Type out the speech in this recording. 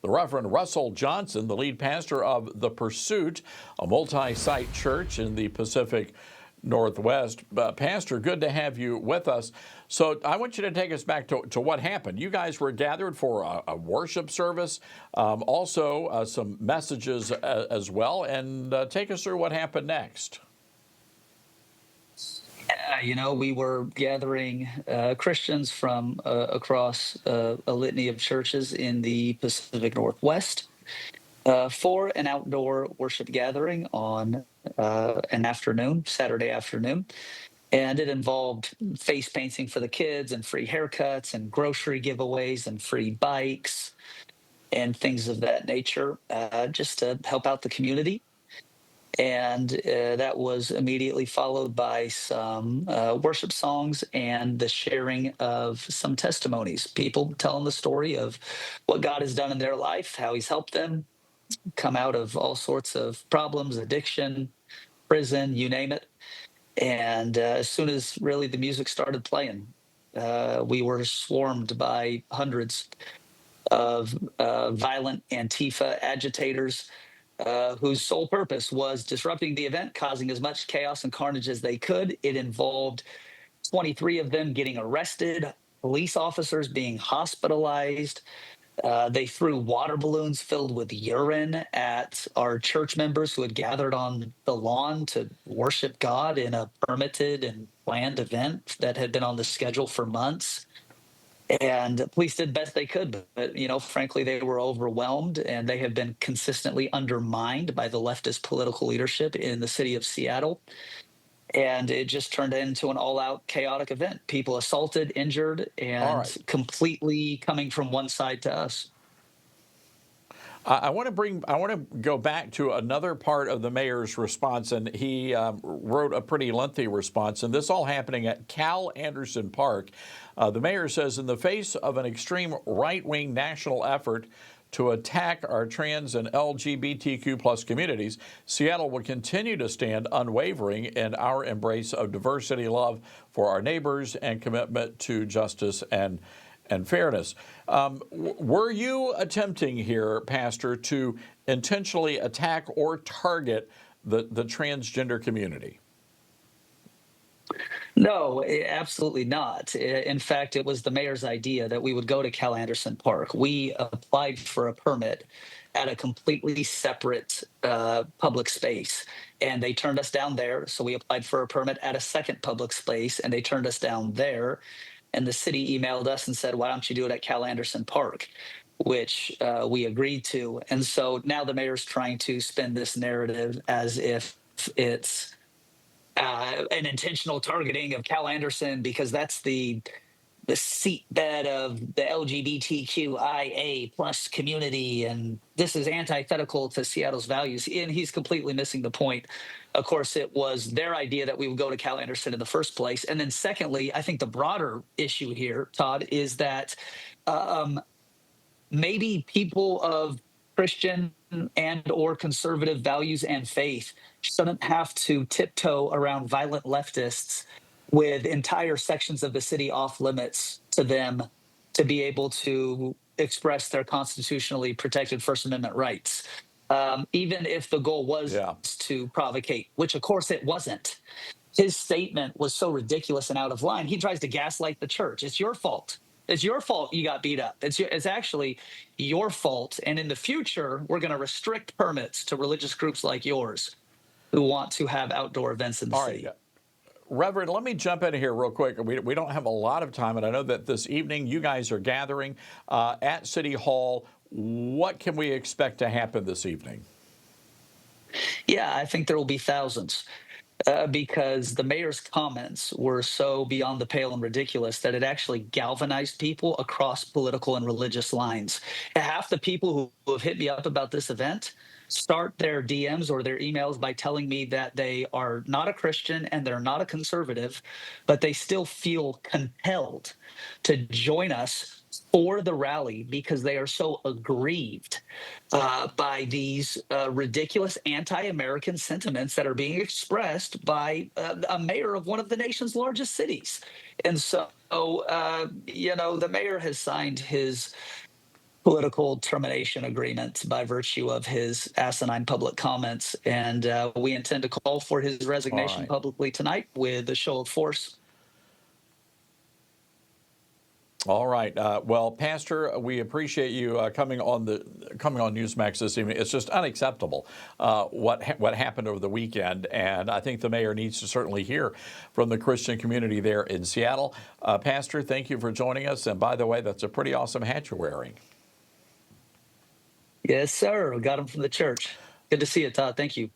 the Reverend Russell Johnson, the lead pastor of The Pursuit, a multi-site church in the Pacific Northwest. Pastor, good to have you with us. So I want you to take us back to what happened. You guys were gathered for a worship service, also some messages as well, and take us through what happened next. We were gathering Christians from across a litany of churches in the Pacific Northwest for an outdoor worship gathering on an afternoon, Saturday afternoon. And it involved face painting for the kids and free haircuts and grocery giveaways and free bikes and things of that nature, just to help out the community. And that was immediately followed by some worship songs and the sharing of some testimonies, people telling the story of what God has done in their life, how he's helped them come out of all sorts of problems, addiction, prison, you name it. And as soon as really the music started playing, we were swarmed by hundreds of violent Antifa agitators whose sole purpose was disrupting the event, causing as much chaos and carnage as they could. It involved 23 of them getting arrested, police officers being hospitalized. They threw water balloons filled with urine at our church members who had gathered on the lawn to worship God in a permitted and planned event that had been on the schedule for months. And the police did best they could, but frankly, they were overwhelmed, and they have been consistently undermined by the leftist political leadership in the city of Seattle. And it just turned into an all-out chaotic event. People assaulted, injured, and completely coming from one side to us. I want to go back to another part of the mayor's response, and he wrote a pretty lengthy response, and this all happening at Cal Anderson Park. The mayor says, in the face of an extreme right-wing national effort to attack our trans and LGBTQ plus communities, Seattle will continue to stand unwavering in our embrace of diversity, love for our neighbors, and commitment to justice and fairness. Were you attempting here, Pastor, to intentionally attack or target the transgender community? No, absolutely not. In fact, it was the mayor's idea that we would go to Cal Anderson Park. We applied for a permit at a completely separate public space, and they turned us down there. So we applied for a permit at a second public space, and they turned us down there. And the city emailed us and said, why don't you do it at Cal Anderson Park, which we agreed to. And so now the mayor's trying to spin this narrative as if it's an intentional targeting of Cal Anderson because that's the seatbed of the LGBTQIA plus community, and this is antithetical to Seattle's values. And he's completely missing the point. Of course, it was their idea that we would go to Cal Anderson in the first place. And then secondly, I think the broader issue here, Todd, is that maybe people of Christian and or conservative values and faith shouldn't have to tiptoe around violent leftists with entire sections of the city off limits to them to be able to express their constitutionally protected First Amendment rights. Even if the goal was to provocate, which of course it wasn't. His statement was so ridiculous and out of line. He tries to gaslight the church. It's your fault. It's your fault you got beat up. It's actually your fault. And in the future, we're going to restrict permits to religious groups like yours who want to have outdoor events in the city. Right. Reverend, let me jump in here real quick. We don't have a lot of time, and I know that this evening you guys are gathering at City Hall. What can we expect to happen this evening? Yeah, I think there will be thousands. Because the mayor's comments were so beyond the pale and ridiculous that it actually galvanized people across political and religious lines. Half the people who have hit me up about this event start their DMs or their emails by telling me that they are not a Christian and they're not a conservative, but they still feel compelled to join us for the rally because they are so aggrieved by these ridiculous anti-American sentiments that are being expressed by a mayor of one of the nation's largest cities. And so, the mayor has signed his political termination agreement by virtue of his asinine public comments. And we intend to call for his All resignation right. publicly tonight with a show of force. All right. Well, Pastor, we appreciate you coming on Newsmax this evening. It's just unacceptable what happened over the weekend, and I think the mayor needs to certainly hear from the Christian community there in Seattle. Pastor, thank you for joining us. And by the way, that's a pretty awesome hat you're wearing. Yes, sir. We got him from the church. Good to see you, Todd. Thank you.